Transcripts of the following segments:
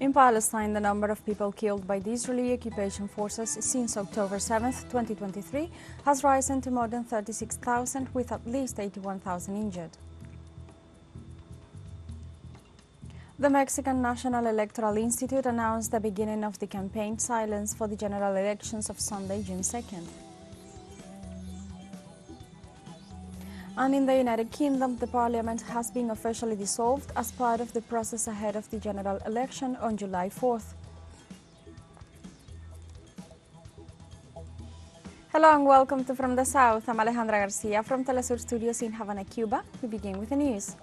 In Palestine, the number of people killed by the Israeli occupation forces since October 7, 2023, has risen to more than 36,000, with at least 81,000 injured. The Mexican National Electoral Institute announced the beginning of the campaign silence for the general elections of Sunday, June 2nd. And in the United Kingdom, the parliament has been officially dissolved as part of the process ahead of the general election on July 4th. Hello and welcome to From the South. I'm Alejandra Garcia from teleSUR Studios in Havana, Cuba. We begin with the news.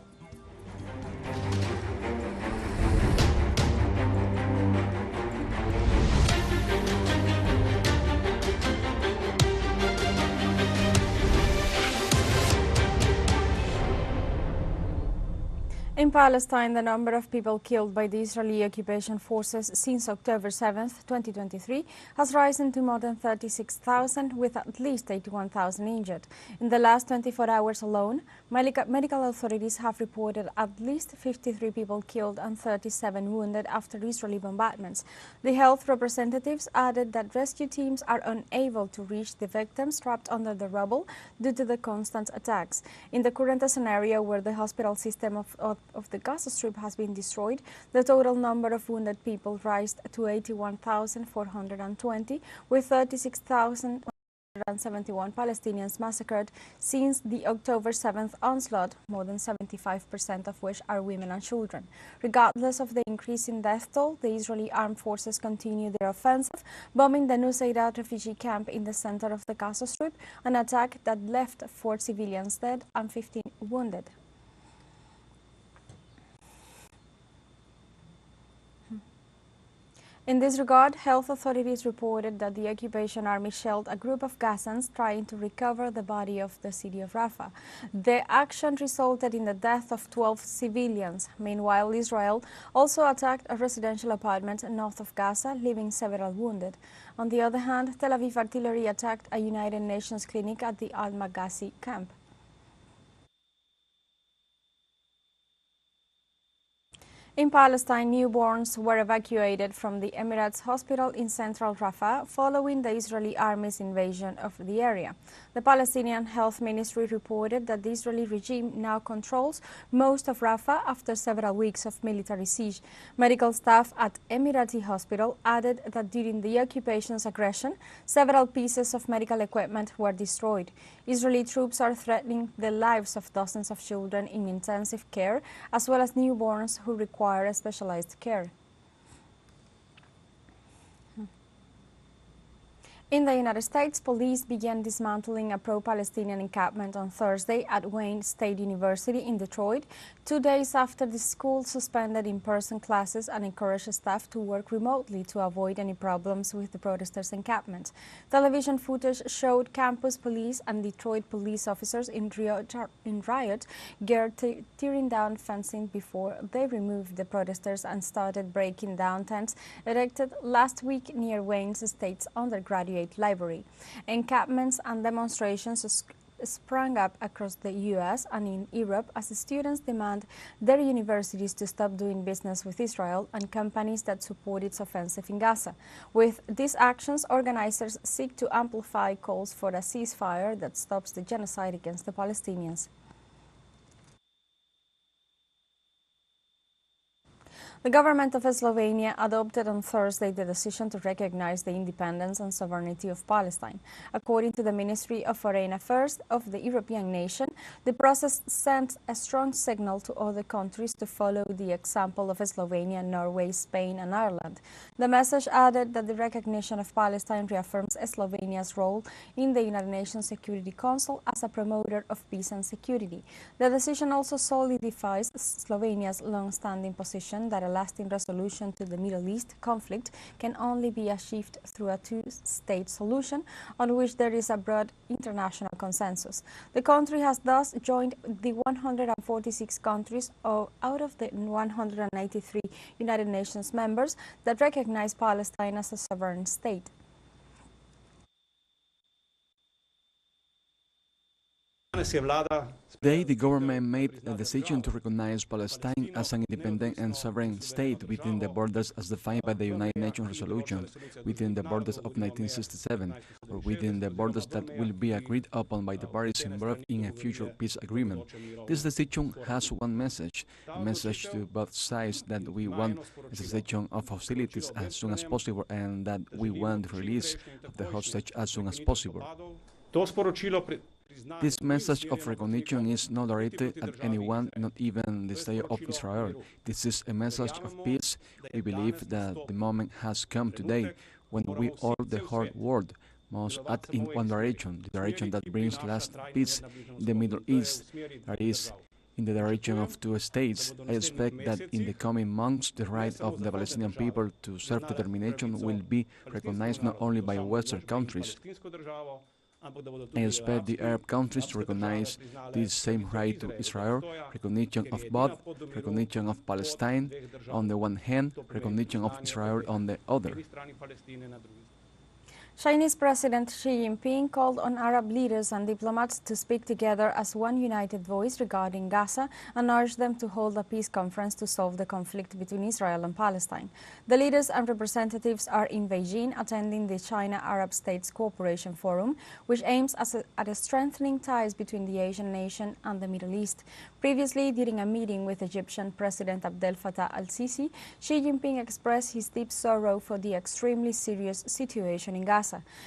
In Palestine, the number of people killed by the Israeli occupation forces since October 7, 2023, has risen to more than 36,000, with at least 81,000 injured. In the last 24 hours alone, medical authorities have reported at least 53 people killed and 37 wounded after Israeli bombardments. The health representatives added that rescue teams are unable to reach the victims trapped under the rubble due to the constant attacks. In the current scenario where the hospital system of the Gaza Strip has been destroyed, the total number of wounded people rised to 81,420, with 36,171 Palestinians massacred since the October 7th onslaught, more than 75% of which are women and children. Regardless of the increase in death toll, the Israeli armed forces continue their offensive, bombing the Nusayrat refugee camp in the center of the Gaza Strip, an attack that left 4 civilians dead and 15 wounded. In this regard, health authorities reported that the occupation army shelled a group of Gazans trying to recover the body of the city of Rafah. The action resulted in the death of 12 civilians. Meanwhile, Israel also attacked a residential apartment north of Gaza, leaving several wounded. On the other hand, Tel Aviv artillery attacked a United Nations clinic at the Al-Maghazi camp. In Palestine, newborns were evacuated from the Emirates hospital in central Rafah following the Israeli army's invasion of the area. The Palestinian Health Ministry reported that the Israeli regime now controls most of Rafah after several weeks of military siege. Medical staff at Emirati Hospital added that during the occupation's aggression, several pieces of medical equipment were destroyed. Israeli troops are threatening the lives of dozens of children in intensive care, as well as newborns who require specialized care. In the United States, police began dismantling a pro-Palestinian encampment on Thursday at Wayne State University in Detroit, 2 days after the school suspended in-person classes and encouraged staff to work remotely to avoid any problems with the protesters' encampment. Television footage showed campus police and Detroit police officers in riot gear tearing down fencing before they removed the protesters and started breaking down tents erected last week near Wayne State's undergraduate library. Encampments and demonstrations sprang up across the U.S. and in Europe as students demand their universities to stop doing business with Israel and companies that support its offensive in Gaza. With these actions, organizers seek to amplify calls for a ceasefire that stops the genocide against the Palestinians. The government of Slovenia adopted on Thursday the decision to recognize the independence and sovereignty of Palestine. According to the Ministry of Foreign Affairs of the European nation, the process sent a strong signal to other countries to follow the example of Slovenia, Norway, Spain and Ireland. The message added that the recognition of Palestine reaffirms Slovenia's role in the United Nations Security Council as a promoter of peace and security. The decision also solidifies Slovenia's long-standing position that a lasting resolution to the Middle East conflict can only be achieved through a two-state solution on which there is a broad international consensus. The country has thus joined the 146 countries out of the 183 United Nations members that recognize Palestine as a sovereign state. Si je vlada Today, the government made a decision to recognize Palestine as an independent and sovereign state within the borders as defined by the United Nations resolution, within the borders of 1967, or within the borders that will be agreed upon by the parties involved in a future peace agreement. This decision has one message, a message to both sides that we want a cessation of hostilities as soon as possible and that we want the release of the hostage as soon as possible. This message of recognition is not directed at anyone, not even the state of Israel. This is a message of peace. We believe that the moment has come today when we all, the whole world, must act in one direction, the direction that brings lasting peace in the Middle East, that is, in the direction of two states. I expect that in the coming months, the right of the Palestinian people to self-determination will be recognized not only by Western countries. I expect the Arab countries to recognize this same right to Israel, recognition of both, recognition of Palestine on the one hand, recognition of Israel on the other. Chinese President Xi Jinping called on Arab leaders and diplomats to speak together as one united voice regarding Gaza and urged them to hold a peace conference to solve the conflict between Israel and Palestine. The leaders and representatives are in Beijing attending the China-Arab States Cooperation Forum, which aims at strengthening ties between the Asian nation and the Middle East. Previously, during a meeting with Egyptian President Abdel Fattah al-Sisi, Xi Jinping expressed his deep sorrow for the extremely serious situation in Gaza.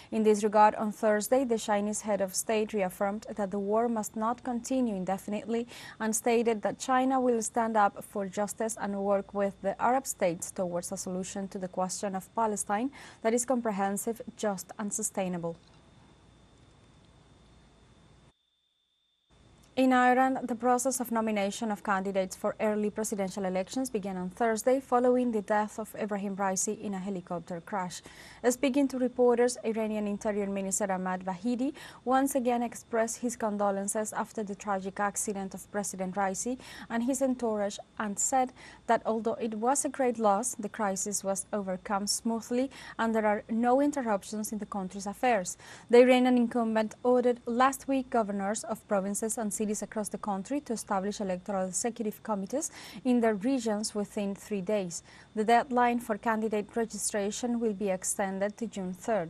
In this regard, on Thursday, the Chinese head of state reaffirmed that the war must not continue indefinitely and stated that China will stand up for justice and work with the Arab states towards a solution to the question of Palestine that is comprehensive, just and sustainable. In Iran, the process of nomination of candidates for early presidential elections began on Thursday following the death of Ebrahim Raisi in a helicopter crash. Speaking to reporters, Iranian Interior Minister Ahmad Vahidi once again expressed his condolences after the tragic accident of President Raisi and his entourage and said that although it was a great loss, the crisis was overcome smoothly and there are no interruptions in the country's affairs. The Iranian incumbent ordered last week governors of provinces and cities across the country to establish electoral executive committees in their regions within 3 days. The deadline for candidate registration will be extended to June 3rd.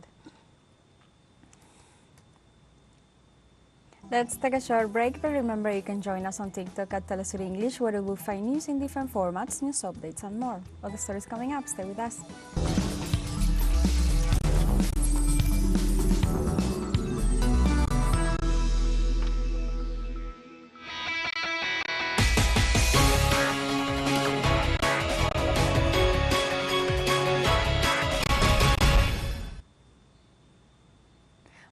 Let's take a short break, but remember you can join us on TikTok at teleSUR English, where you will find news in different formats, news updates and more. Other stories coming up, stay with us.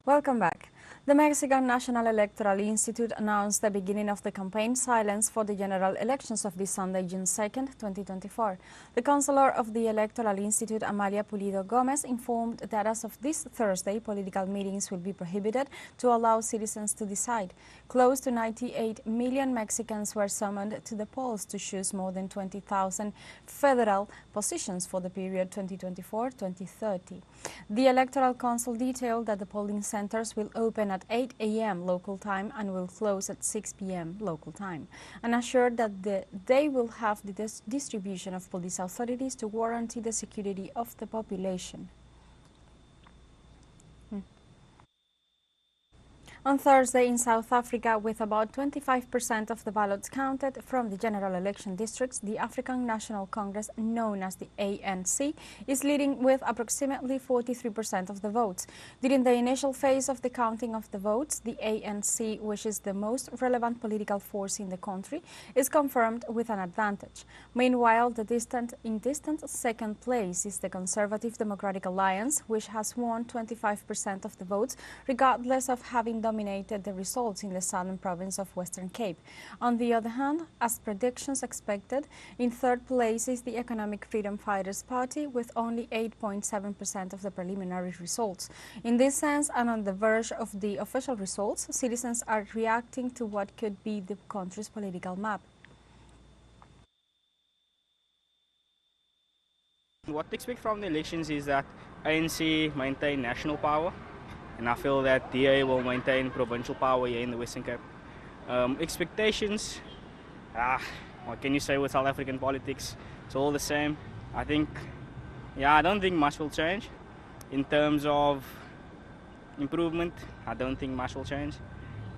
Welcome back. The Mexican National Electoral Institute announced the beginning of the campaign silence for the general elections of this Sunday, June 2nd, 2024. The counselor of the Electoral Institute, Amalia Pulido Gomez, informed that as of this Thursday, political meetings will be prohibited to allow citizens to decide. Close to 98 million Mexicans were summoned to the polls to choose more than 20,000 federal positions for the period 2024-2030. The Electoral Council detailed that the polling centers will open at 8 a.m. local time and will close at 6 p.m. local time, and assured that they will have the distribution of police authorities to guarantee the security of the population. On Thursday in South Africa, with about 25% of the ballots counted from the general election districts, the African National Congress, known as the ANC, is leading with approximately 43% of the votes. During the initial phase of the counting of the votes, the ANC, which is the most relevant political force in the country, is confirmed with an advantage. Meanwhile, in distant second place is the Conservative Democratic Alliance, which has won 25% of the votes, regardless of having dominated the results in the southern province of Western Cape. On the other hand, as predictions expected, in third place is the Economic Freedom Fighters Party with only 8.7% of the preliminary results. In this sense, and on the verge of the official results, citizens are reacting to what could be the country's political map. What to expect from the elections is that ANC maintain national power, and I feel that DA will maintain provincial power here in the Western Cape. Expectations, what can you say with South African politics? It's all the same. I think, I don't think much will change. In terms of improvement, I don't think much will change.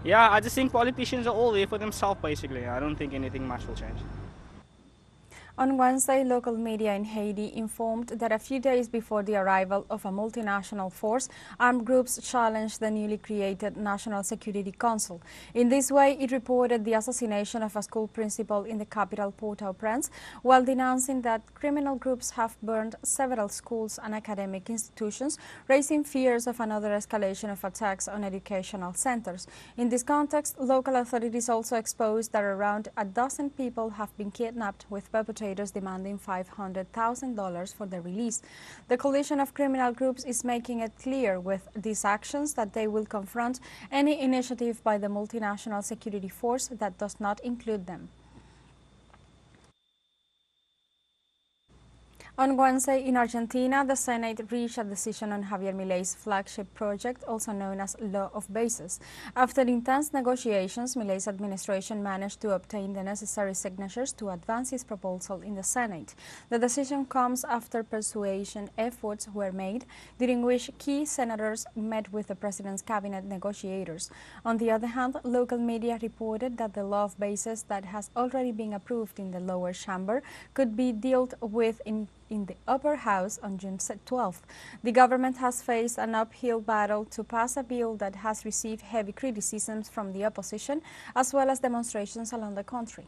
I just think politicians are all there for themselves, basically. I don't think anything much will change. On Wednesday, local media in Haiti informed that a few days before the arrival of a multinational force, armed groups challenged the newly created National Security Council. In this way, it reported the assassination of a school principal in the capital Port-au-Prince, while denouncing that criminal groups have burned several schools and academic institutions, raising fears of another escalation of attacks on educational centers. In this context, local authorities also exposed that around a dozen people have been kidnapped, with perpetrators demanding $500,000 for their release. The coalition of criminal groups is making it clear with these actions that they will confront any initiative by the multinational security force that does not include them. On Wednesday, in Argentina, the Senate reached a decision on Javier Milei's flagship project, also known as Law of Bases. After intense negotiations, Milei's administration managed to obtain the necessary signatures to advance his proposal in the Senate. The decision comes after persuasion efforts were made, during which key senators met with the president's cabinet negotiators. On the other hand, local media reported that the Law of Bases that has already been approved in the lower chamber could be dealt with in the upper house on June 12th. The government has faced an uphill battle to pass a bill that has received heavy criticisms from the opposition, as well as demonstrations along the country.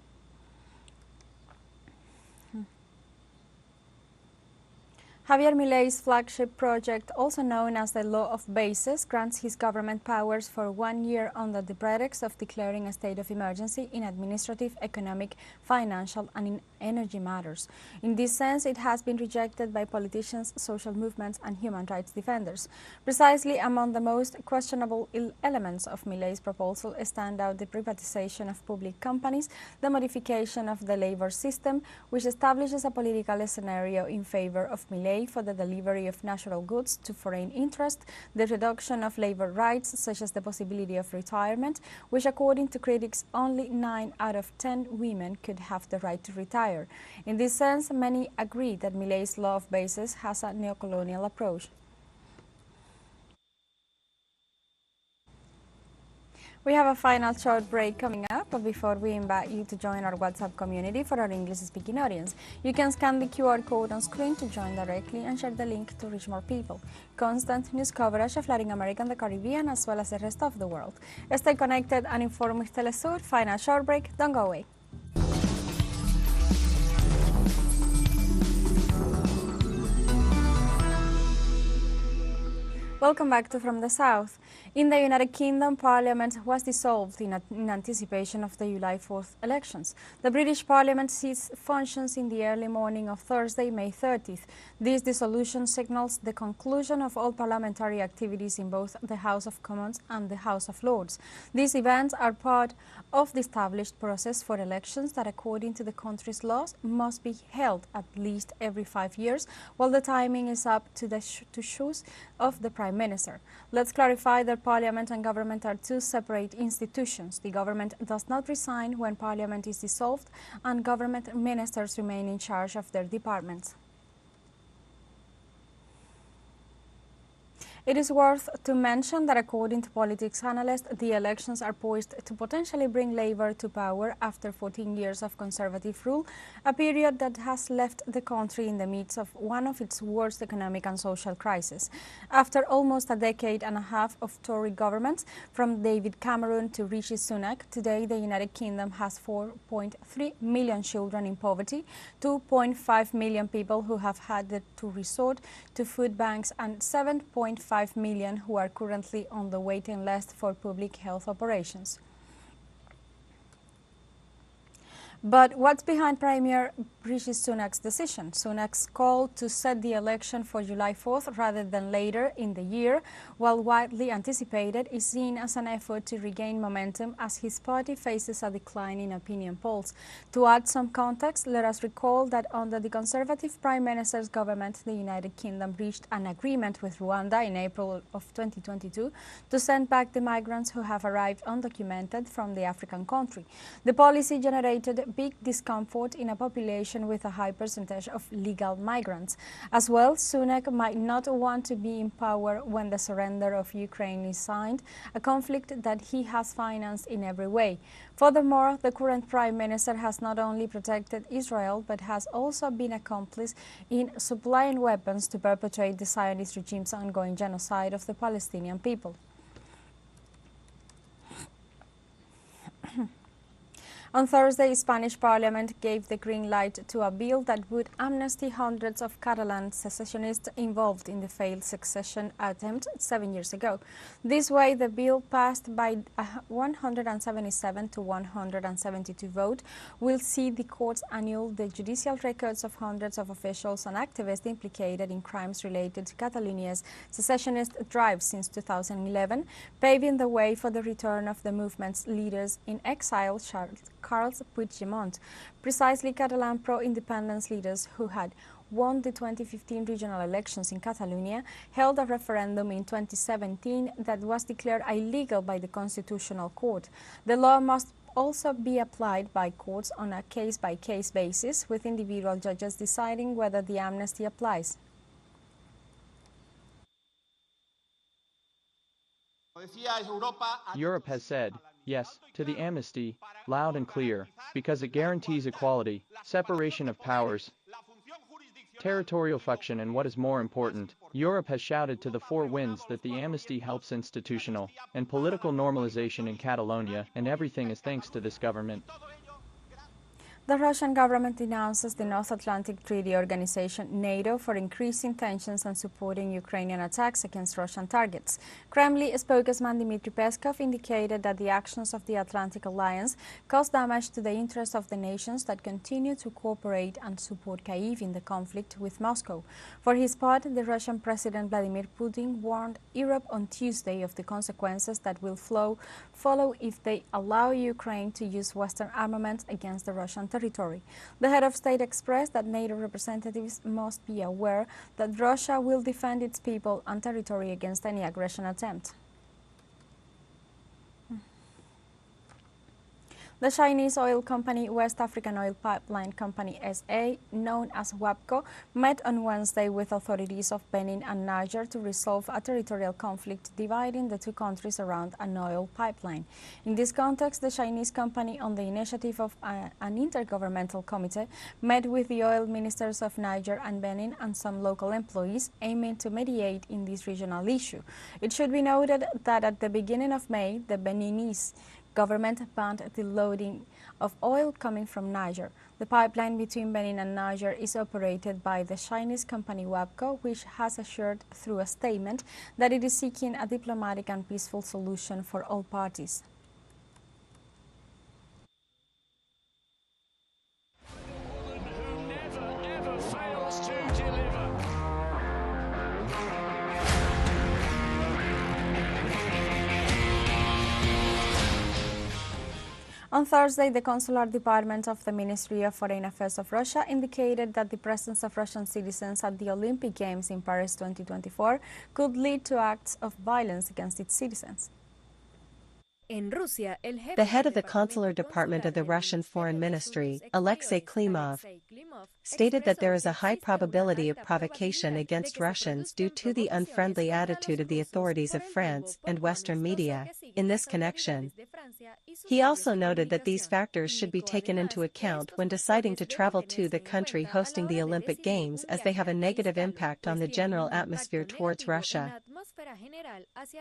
Javier Milei's flagship project, also known as the Law of Bases, grants his government powers for 1 year under the pretext of declaring a state of emergency in administrative, economic, financial, and in energy matters. In this sense, it has been rejected by politicians, social movements, and human rights defenders. Precisely among the most questionable elements of Milei's proposal stand out the privatization of public companies, the modification of the labor system, which establishes a political scenario in favor of Milei for the delivery of natural goods to foreign interest, the reduction of labor rights, such as the possibility of retirement, which according to critics only 9 out of 10 women could have the right to retire. In this sense, many agree that Milei's Law of Bases has a neocolonial approach. We have a final short break coming up, but before we invite you to join our WhatsApp community for our English-speaking audience, you can scan the QR code on screen to join directly and share the link to reach more people. Constant news coverage of Latin America and the Caribbean, as well as the rest of the world. Stay connected and informed with teleSUR. Final short break. Don't go away. Welcome back to From the South. In the United Kingdom, Parliament was dissolved in anticipation of the July 4th elections. The British Parliament ceased functions in the early morning of Thursday, May 30th. This dissolution signals the conclusion of all parliamentary activities in both the House of Commons and the House of Lords. These events are part of the established process for elections that, according to the country's laws, must be held at least every 5 years, while the timing is up to the choice of the Prime Minister. Let's clarify that Parliament and government are two separate institutions. The government does not resign when Parliament is dissolved, and government ministers remain in charge of their departments. It is worth to mention that according to politics analysts, the elections are poised to potentially bring Labour to power after 14 years of Conservative rule, a period that has left the country in the midst of one of its worst economic and social crises. After almost a decade and a half of Tory governments, from David Cameron to Rishi Sunak, today the United Kingdom has 4.3 million children in poverty, 2.5 million people who have had to resort to food banks, and 7.5 million who are currently on the waiting list for public health operations. But what's behind Premier Rishi Sunak's decision? Sunak's call to set the election for July 4th rather than later in the year, while widely anticipated, is seen as an effort to regain momentum as his party faces a decline in opinion polls. To add some context, let us recall that under the Conservative Prime Minister's government, the United Kingdom reached an agreement with Rwanda in April of 2022 to send back the migrants who have arrived undocumented from the African country. The policy generated big discomfort in a population with a high percentage of legal migrants. As well, Sunak might not want to be in power when the surrender of Ukraine is signed, a conflict that he has financed in every way. Furthermore, the current Prime Minister has not only protected Israel, but has also been accomplice in supplying weapons to perpetrate the Zionist regime's ongoing genocide of the Palestinian people. On Thursday, Spanish Parliament gave the green light to a bill that would amnesty hundreds of Catalan secessionists involved in the failed secession attempt 7 years ago. This way, the bill, passed by a 177 to 172 vote, will see the courts annul the judicial records of hundreds of officials and activists implicated in crimes related to Catalonia's secessionist drive since 2011, paving the way for the return of the movement's leaders in exile, Carles Puigdemont, precisely Catalan pro-independence leaders who had won the 2015 regional elections in Catalonia, held a referendum in 2017 that was declared illegal by the Constitutional Court. The law must also be applied by courts on a case-by-case basis, with individual judges deciding whether the amnesty applies. Europe has said yes to the amnesty, loud and clear, because it guarantees equality, separation of powers, territorial function, and what is more important, Europe has shouted to the four winds that the amnesty helps institutional and political normalization in Catalonia, and everything is thanks to this government. The Russian government denounces the North Atlantic Treaty Organization, NATO, for increasing tensions and supporting Ukrainian attacks against Russian targets. Kremlin spokesman Dmitry Peskov indicated that the actions of the Atlantic Alliance cause damage to the interests of the nations that continue to cooperate and support Kyiv in the conflict with Moscow. For his part, the Russian President Vladimir Putin warned Europe on Tuesday of the consequences that will follow if they allow Ukraine to use Western armaments against the Russian territory. The head of state expressed that NATO representatives must be aware that Russia will defend its people and territory against any aggression attempt. The Chinese oil company West African Oil Pipeline Company SA, known as WAPCO, met on Wednesday with authorities of Benin and Niger to resolve a territorial conflict dividing the two countries around an oil pipeline. In this context, the Chinese company, on the initiative of an intergovernmental committee, met with the oil ministers of Niger and Benin and some local employees, aiming to mediate in this regional issue. It should be noted that at the beginning of May, the Beninese government banned the loading of oil coming from Niger. The pipeline between Benin and Niger is operated by the Chinese company WAPCO, which has assured through a statement that it is seeking a diplomatic and peaceful solution for all parties. On Thursday, the Consular Department of the Ministry of Foreign Affairs of Russia indicated that the presence of Russian citizens at the Olympic Games in Paris 2024 could lead to acts of violence against its citizens. The head of the Consular Department of the Russian Foreign Ministry, Alexei Klimov, stated that there is a high probability of provocation against Russians due to the unfriendly attitude of the authorities of France and Western media. In this connection, he also noted that these factors should be taken into account when deciding to travel to the country hosting the Olympic Games, as they have a negative impact on the general atmosphere towards Russia.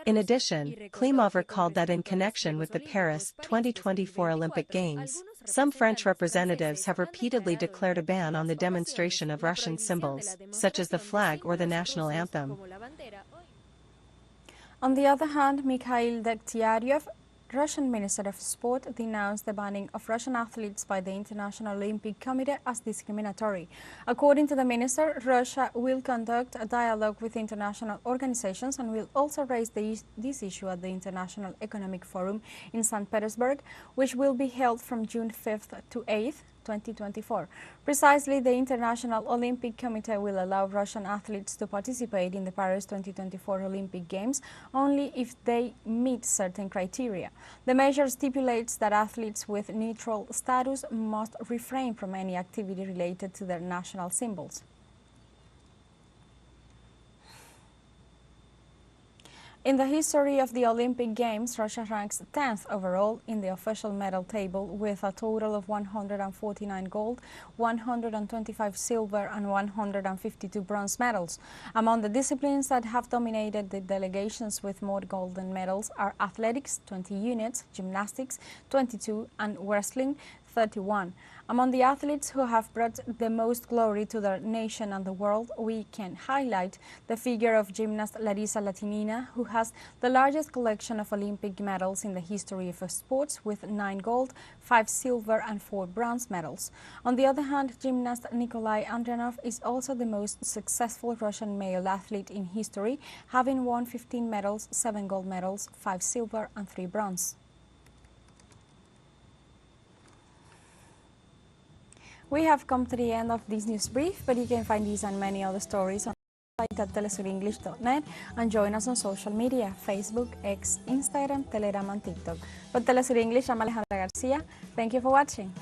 In addition, Klimov recalled that in connection with the Paris 2024 Olympic Games, some French representatives have repeatedly declared a ban on the demonstration of Russian symbols, such as the flag or the national anthem. On the other hand, Mikhail Degtyaryov, Russian Minister of Sport denounced the banning of Russian athletes by the International Olympic Committee as discriminatory. According to the minister, Russia will conduct a dialogue with international organizations and will also raise this issue at the International Economic Forum in St. Petersburg, which will be held from June 5th to 8th. 2024. Precisely, the International Olympic Committee will allow Russian athletes to participate in the Paris 2024 Olympic Games only if they meet certain criteria. The measure stipulates that athletes with neutral status must refrain from any activity related to their national symbols. In the history of the Olympic Games, Russia ranks 10th overall in the official medal table with a total of 149 gold, 125 silver and 152 bronze medals. Among the disciplines that have dominated the delegations with more golden medals are athletics, 20 units, gymnastics, 22 and wrestling, 31. Among the athletes who have brought the most glory to their nation and the world, we can highlight the figure of gymnast Larisa Latinina, who has the largest collection of Olympic medals in the history of sports with 9 gold, 5 silver and 4 bronze medals. On the other hand, gymnast Nikolai Andronov is also the most successful Russian male athlete in history, having won 15 medals, 7 gold medals, 5 silver and 3 bronze. We have come to the end of this news brief, but you can find these and many other stories on our website at telesurenglish.net and join us on social media, Facebook, X, Instagram, Telegram and TikTok. For Telesur English, I'm Alejandra Garcia. Thank you for watching.